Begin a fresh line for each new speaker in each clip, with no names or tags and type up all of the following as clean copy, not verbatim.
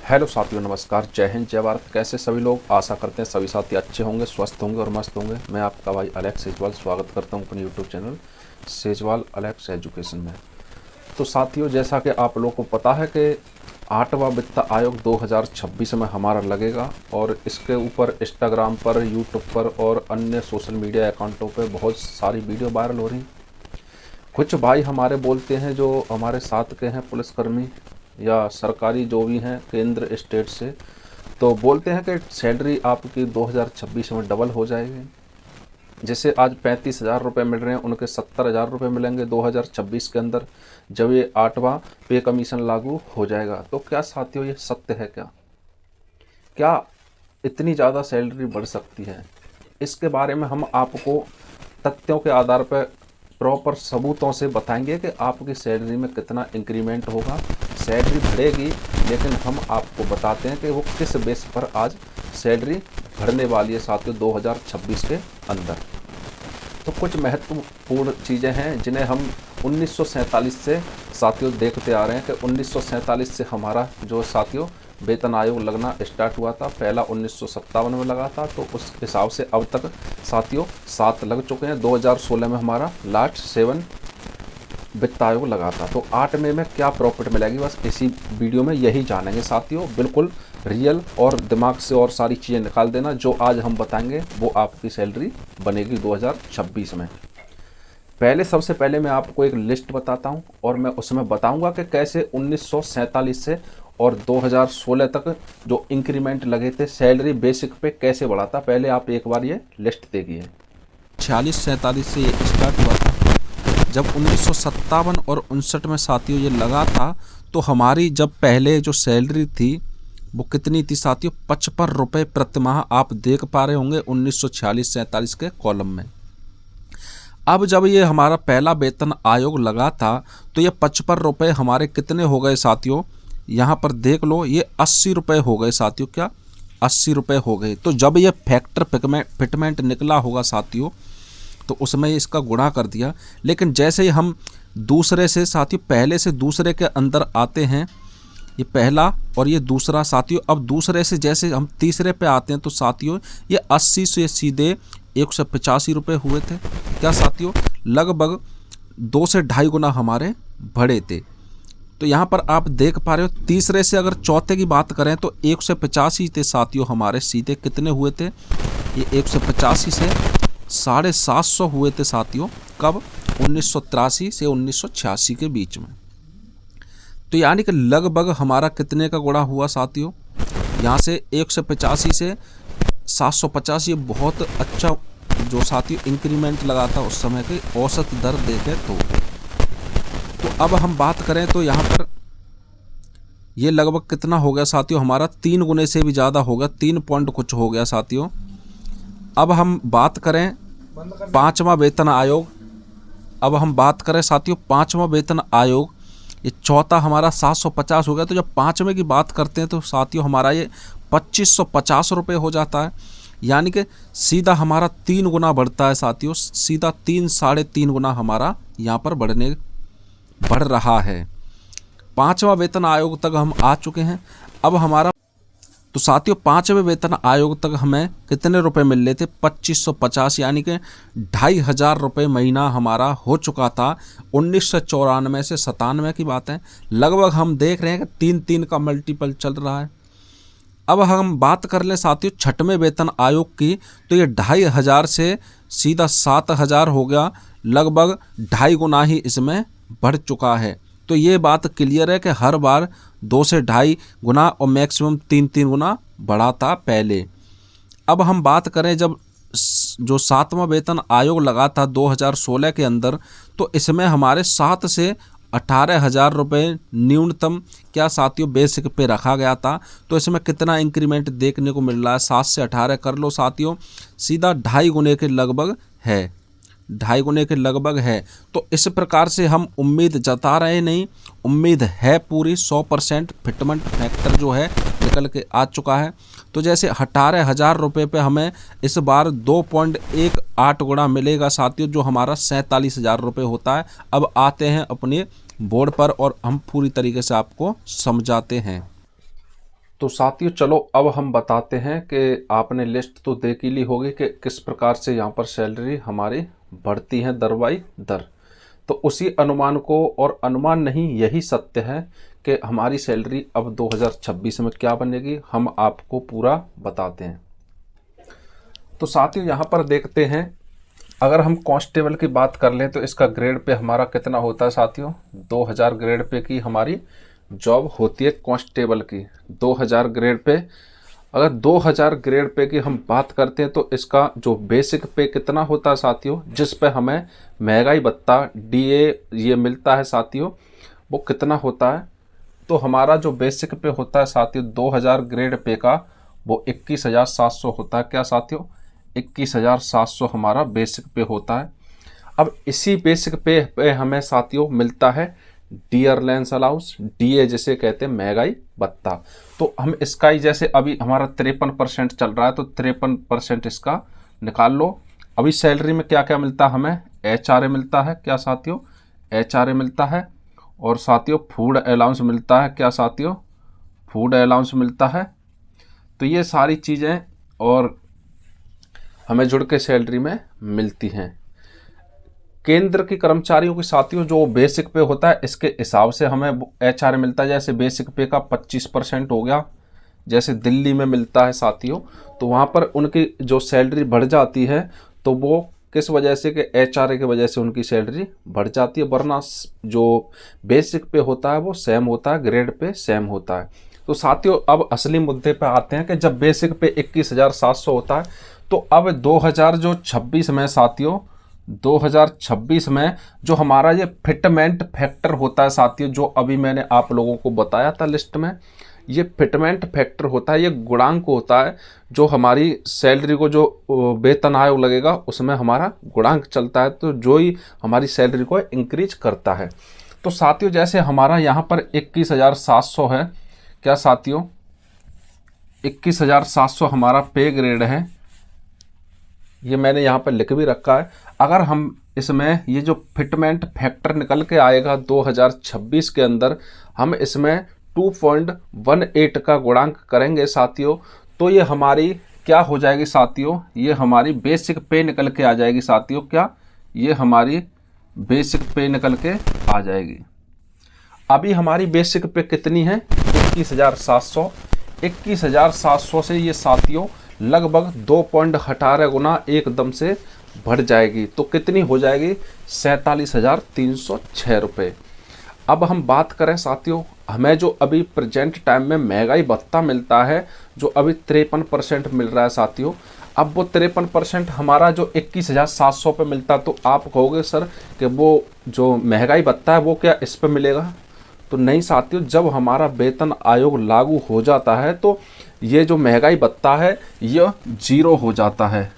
Hello साथियों, नमस्कार, जय हिंद, जय भारत। कैसे सभी लोग? आशा करते हैं सभी साथी अच्छे होंगे, स्वस्थ होंगे और मस्त होंगे। मैं आपका भाई अलेक्स सेजवाल स्वागत करता हूं अपने YouTube channel Sejwal Alex education में। तो साथियों, जैसा कि आप लोगों को पता है कि 8वां वित्त आयोग 2026 में हमारा लगेगा और इसके ऊपर इंस्टाग्राम पर, यूट्यूब पर और अन्य सोशल मीडिया अकाउंटों पर बहुत सारी वीडियो वायरल हो रही। कुछ भाई हमारे बोलते हैं, जो हमारे साथ के हैं पुलिसकर्मी या सरकारी जो भी हैं केंद्र स्टेट से, तो बोलते हैं कि सैलरी आपकी 2026 में डबल हो जाएगी। जैसे आज 35,000 रुपये मिल रहे हैं, उनके 70,000 रुपये मिलेंगे 2026 के अंदर, जब ये 8वां पे कमीशन लागू हो जाएगा। तो क्या साथियों, ये सत्य है? क्या इतनी ज़्यादा सैलरी बढ़ सकती है? इसके बारे में हम आपको तथ्यों के आधार पर प्रॉपर सबूतों से बताएंगे कि आपकी सैलरी में कितना इंक्रीमेंट होगा। सैलरी बढ़ेगी, लेकिन हम आपको बताते हैं कि वो किस बेस पर आज सैलरी बढ़ने वाली है साथियों 2026 के अंदर। तो कुछ महत्वपूर्ण चीज़ें हैं जिन्हें हम 1947 से साथियों देखते आ रहे हैं कि 1947 से हमारा जो साथियों वेतन आयोग लगना स्टार्ट हुआ था। पहला 1957 में लगा था, तो उस हिसाब से अब तक साथियों 7 लग चुके हैं। 2016 में हमारा लास्ट 7 वित्त आयोग लगा था। तो 8 में क्या प्रॉफिट मिलेगी, बस इसी वीडियो में यही जानेंगे साथियों। बिल्कुल रियल और दिमाग से और सारी चीज़ें निकाल देना, जो आज हम बताएंगे वो आपकी सैलरी बनेगी 2026 में। सबसे पहले मैं आपको एक लिस्ट बताता हूं और मैं उसमें बताऊंगा कि कैसे 1947 से और 2016 तक जो इंक्रीमेंट लगे थे सैलरी बेसिक पे कैसे बढ़ा था। पहले आप एक बार ये लिस्ट देखिए।
46-47 से ये स्टार्ट हुआ था। जब 1957 और 59 में साथियों ये लगा था, तो हमारी जब पहले जो सैलरी थी वो कितनी थी साथियों? 55 रुपये प्रतिमाह। आप देख पा रहे होंगे 1946-47 के कॉलम में। अब जब ये हमारा पहला वेतन आयोग लगा था, तो ये 55 रुपये हमारे कितने हो गए साथियों? यहाँ पर देख लो, ये 80 रुपये हो गए साथियों। क्या 80 रुपये हो गए? तो जब ये फैक्टर फिटमेंट निकला होगा साथियों, तो उसमें इसका गुणा कर दिया। लेकिन जैसे ही हम दूसरे से साथियों, पहले से दूसरे के अंदर आते हैं, ये पहला और ये दूसरा साथियों, अब दूसरे से जैसे हम तीसरे पे आते हैं, तो साथियों ये 80 से सीधे 185 रुपये हुए थे। क्या साथियों? लगभग 2 से ढाई गुना हमारे बढ़े थे। तो यहाँ पर आप देख पा रहे हो, तीसरे से अगर चौथे की बात करें तो 185 थे साथियों हमारे, सीधे कितने हुए थे? ये 185 से 750 हुए थे साथियों। कब? 1983 से 1986 के बीच में। तो यानी कि लगभग हमारा कितने का गुणा हुआ साथियों? यहाँ से 185 से 750। ये बहुत अच्छा जो साथियों इंक्रीमेंट लगा था उस समय की औसत दर देखें तो अब हम बात करें तो यहाँ पर ये लगभग कितना हो गया साथियों? हमारा 3 गुने से भी ज़्यादा हो गया, 3 पॉइंट कुछ हो गया साथियों। अब हम बात करें 5वां वेतन आयोग। अब हम बात करें साथियों 5वां वेतन आयोग, ये चौथा हमारा 750 हो गया। तो जब 5वें की बात करते हैं तो साथियों हमारा ये 2550 रुपये हो जाता है। यानी कि सीधा हमारा 3 गुना बढ़ता है साथियों, सीधा 3-3.5 गुना हमारा यहाँ पर बढ़ रहा है। 5वां वेतन आयोग तक हम आ चुके हैं। अब हमारा तो साथियों 5वें वेतन आयोग तक हमें कितने रुपए मिल रहे थे? 2550, यानी कि 2,500 रुपये महीना हमारा हो चुका था। 1994 से 97 की बात है। लगभग हम देख रहे हैं कि 3-3 का मल्टीपल चल रहा है। अब हम बात कर लें साथियों 6वें वेतन आयोग की, तो ये 2,500 से सीधा 7,000 हो गया। लगभग 2.5 गुना ही इसमें बढ़ चुका है। तो ये बात क्लियर है कि हर बार 2 से 2.5 गुना और मैक्सिमम 3-3 गुना बढ़ा था पहले। अब हम बात करें जब जो 7वां वेतन आयोग लगा था 2016 के अंदर, तो इसमें हमारे 7 से 18,000 रुपये न्यूनतम क्या साथियों बेसिक पे रखा गया था। तो इसमें कितना इंक्रीमेंट देखने को मिल रहा है? 7 से 18 कर लो साथियों, सीधा 2.5 गुने के लगभग है, 2.5 गुने के लगभग है। तो इस प्रकार से हम उम्मीद जता रहे नहीं, उम्मीद है पूरी 100%। फिटमेंट फैक्टर जो है निकल के आ चुका है। तो जैसे 18,000 रुपये पे हमें इस बार 2.18 गुना मिलेगा साथियों, जो हमारा 47,000 रुपये होता है। अब आते हैं अपने बोर्ड पर और हम पूरी तरीके से आपको समझाते हैं।
तो साथियों चलो अब हम बताते हैं कि आपने लिस्ट तो देख ही ली होगी कि किस प्रकार से यहाँ पर सैलरी हमारी बढ़ती है दर बाई दर। तो उसी अनुमान को, और अनुमान नहीं यही सत्य है कि हमारी सैलरी अब 2026 में क्या बनेगी, हम आपको पूरा बताते हैं। तो साथियों यहाँ पर देखते हैं, अगर हम कांस्टेबल की बात कर लें तो इसका ग्रेड पे हमारा कितना होता है साथियों, 2000 ग्रेड पे की हमारी जॉब होती है कांस्टेबल की। 2000 ग्रेड पे, अगर 2000 ग्रेड पे की हम बात करते हैं तो इसका जो बेसिक पे कितना होता है साथियों, जिस पे हमें महंगाई भत्ता डीए ये मिलता है साथियों, वो कितना होता है। तो हमारा जो बेसिक पे होता है साथियों 2000 ग्रेड पे का, वो 21,700 होता है। क्या साथियों, 21,700 हमारा बेसिक पे होता है। अब इसी बेसिक पे हमें साथियों मिलता है डियरलेंस अलाउंस, डीए जिसे कहते हैं महंगाई भत्ता। तो हम इसका ही, जैसे अभी हमारा 53% चल रहा है तो 53% इसका निकाल लो। अभी सैलरी में क्या क्या मिलता है हमें, एचआरए मिलता है। क्या साथियों, एचआरए मिलता है। और साथियों फूड अलाउंस मिलता है। क्या साथियों, फूड अलाउंस मिलता है। तो ये सारी चीज़ें और हमें जुड़ के सैलरी में मिलती हैं। केंद्र के कर्मचारियों के साथियों जो बेसिक पे होता है इसके हिसाब से हमें एचआरए मिलता है। जैसे बेसिक पे का 25% हो गया, जैसे दिल्ली में मिलता है साथियों, तो वहाँ पर उनकी जो सैलरी बढ़ जाती है तो वो किस वजह से, कि एचआरए की वजह से उनकी सैलरी बढ़ जाती है, वरना जो बेसिक पे होता है वो सेम होता है, ग्रेड पे सेम होता है। तो साथियों अब असली मुद्दे पे आते हैं कि जब बेसिक पे 21,700 होता है तो अब 2026 में साथियों, 2026 में जो हमारा ये फिटमेंट फैक्टर होता है साथियों, जो अभी मैंने आप लोगों को बताया था लिस्ट में, ये फिटमेंट फैक्टर होता है, ये गुणांक होता है जो हमारी सैलरी को, जो वेतन आयोग लगेगा उसमें हमारा गुणांक चलता है, तो जो ही हमारी सैलरी को इंक्रीज करता है। तो साथियों जैसे हमारा यहाँ पर 21,700 है। क्या साथियों, 21,700 हमारा पे ग्रेड है, ये मैंने यहाँ पर लिख भी रखा है। अगर हम इसमें ये जो फिटमेंट फैक्टर निकल के आएगा 2026 के अंदर, हम इसमें 2.18 का गुणांक करेंगे साथियों, तो ये हमारी क्या हो जाएगी साथियों, ये हमारी बेसिक पे निकल के आ जाएगी साथियों। क्या, ये हमारी बेसिक पे निकल के आ जाएगी। अभी हमारी बेसिक पे कितनी है, 21,700। 21,700 से ये साथियों लगभग 2.18 गुना एकदम से बढ़ जाएगी। तो कितनी हो जाएगी, 47,306 रुपये। अब हम बात करें साथियों, हमें जो अभी प्रेजेंट टाइम में महंगाई भत्ता मिलता है, जो अभी 53% मिल रहा है साथियों। अब वो 53% हमारा जो 21,700 पे मिलता, तो आप कहोगे सर कि वो जो महंगाई भत्ता है वो क्या इस पे मिलेगा, तो नहीं साथियों, जब हमारा वेतन आयोग लागू हो जाता है तो ये जो महंगाई भत्ता है यह 0 हो जाता है।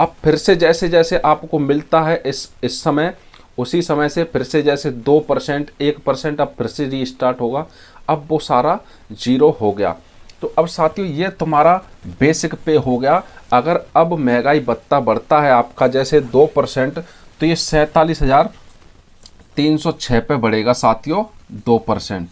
अब फिर से जैसे जैसे आपको मिलता है इस समय, उसी समय से फिर से जैसे 2%, 1% अब फिर से रीस्टार्ट होगा, अब वो सारा 0 हो गया। तो अब साथियों ये तुम्हारा बेसिक पे हो गया। अगर अब महंगाई भत्ता बढ़ता है आपका जैसे 2%, तो ये 47,306 पे बढ़ेगा साथियों 2%।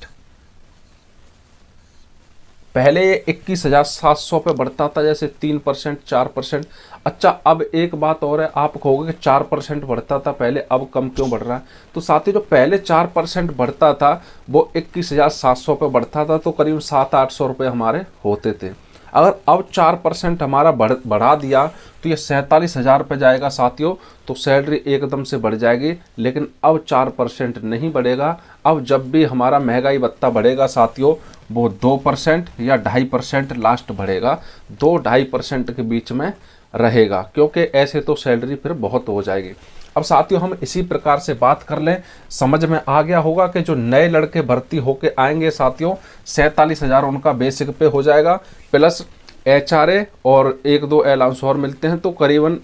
पहले ये 21,700 पे बढ़ता था जैसे 3%, 4%। अच्छा अब एक बात और है, आप कहोगे कि 4% बढ़ता था पहले, अब कम क्यों बढ़ रहा है। तो साथ ही जो पहले 4% बढ़ता था वो 21,700 पे बढ़ता था, तो करीब 700-800 रुपये हमारे होते थे। अगर अब 4% हमारा बढ़ा दिया तो ये 47,000 पे जाएगा साथियों, तो सैलरी एकदम से बढ़ जाएगी। लेकिन अब 4% नहीं बढ़ेगा। अब जब भी हमारा महंगाई भत्ता बढ़ेगा साथियों, वो 2% या 2.5% लास्ट बढ़ेगा, 2-2.5% के बीच में रहेगा, क्योंकि ऐसे तो सैलरी फिर बहुत हो जाएगी। अब साथियों हम इसी प्रकार से बात कर लें, समझ में आ गया होगा कि जो नए लड़के भर्ती होके आएंगे साथियों, 47,000 उनका बेसिक पे हो जाएगा, प्लस एचआरए और 1-2 अलाउंस और मिलते हैं, तो करीबन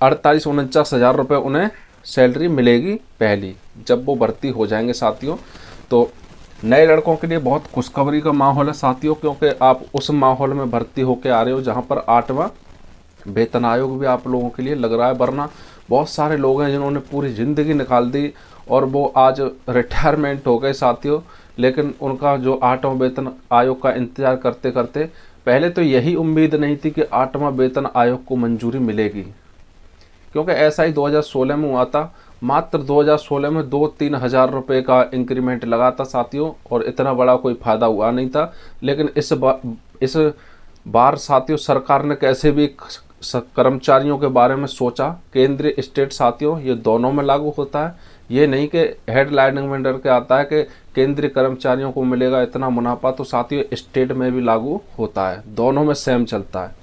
48-49 रुपये उन्हें सैलरी मिलेगी पहली, जब वो भर्ती हो जाएंगे साथियों। तो नए लड़कों के लिए बहुत खुशखबरी का माहौल है साथियों, क्योंकि आप उस माहौल में भर्ती होके आ रहे हो जहाँ पर 8वां वेतन आयोग भी आप लोगों के लिए लग रहा है। वरना बहुत सारे लोग हैं जिन्होंने पूरी ज़िंदगी निकाल दी और वो आज रिटायरमेंट हो गए साथियों, लेकिन उनका जो 8वां वेतन आयोग का इंतजार करते करते पहले तो यही उम्मीद नहीं थी कि 8वां वेतन आयोग को मंजूरी मिलेगी, क्योंकि ऐसा ही 2016 में हुआ था। मात्र 2016 में 2-3 हज़ार रुपये का इंक्रीमेंट लगा था साथियों, और इतना बड़ा कोई फ़ायदा हुआ नहीं था। लेकिन इस बार साथियों सरकार ने कैसे भी कर्मचारियों के बारे में सोचा। केंद्रीय स्टेट साथियों ये दोनों में लागू होता है, ये नहीं कि हेडलाइनिंग में डर के आता है कि केंद्रीय कर्मचारियों को मिलेगा इतना मुनाफा, तो साथियों स्टेट में भी लागू होता है, दोनों में सेम चलता है।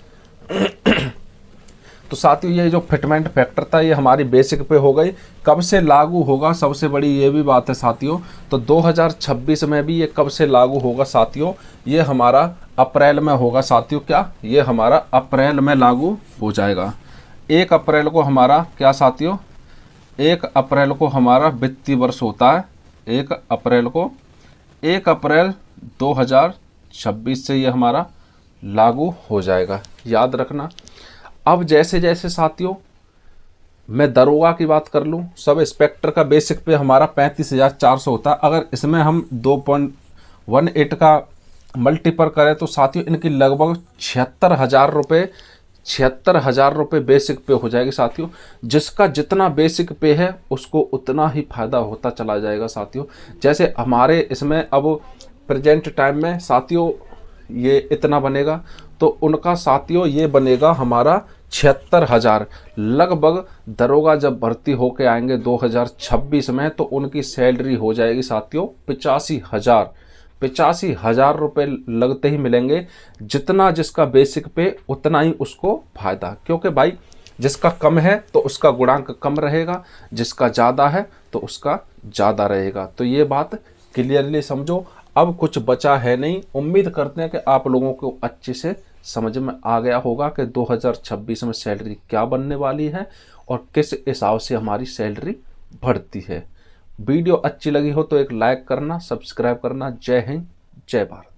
तो साथियों ये जो फिटमेंट फैक्टर था ये हमारी बेसिक पे हो गई। कब से लागू होगा, सबसे बड़ी ये भी बात है साथियों। तो 2026 में भी ये कब से लागू होगा साथियों, ये हमारा अप्रैल में होगा साथियों। क्या ये हमारा अप्रैल में लागू हो जाएगा। 1 अप्रैल को हमारा क्या साथियों, 1 अप्रैल को हमारा वित्तीय वर्ष होता है। 1 अप्रैल 2026 से ये हमारा लागू हो जाएगा, याद रखना। अब जैसे जैसे साथियों मैं दरोगा की बात कर लूँ, सब इंस्पेक्टर का बेसिक पे हमारा 35,400 होता है। अगर इसमें हम 2.18 का मल्टीपल करें तो साथियों इनकी लगभग 76,000 रुपये बेसिक पे हो जाएगी साथियों। जिसका जितना बेसिक पे है उसको उतना ही फायदा होता चला जाएगा साथियों। जैसे हमारे इसमें अब प्रेजेंट टाइम में साथियों ये इतना बनेगा, तो उनका साथियों ये बनेगा हमारा 76,000। लगभग दरोगा जब भर्ती होके आएंगे 2026 में तो उनकी सैलरी हो जाएगी साथियों 85,000 रुपये लगते ही मिलेंगे। जितना जिसका बेसिक पे उतना ही उसको फायदा, क्योंकि भाई जिसका कम है तो उसका गुणांक कम रहेगा, जिसका ज़्यादा है तो उसका ज़्यादा रहेगा। तो ये बात क्लियरली समझो। अब कुछ बचा है नहीं। उम्मीद करते हैं कि आप लोगों को अच्छे से समझ में आ गया होगा कि 2026 में सैलरी क्या बनने वाली है और किस हिसाब से हमारी सैलरी बढ़ती है। वीडियो अच्छी लगी हो तो एक लाइक करना, सब्सक्राइब करना। जय हिंद, जय भारत।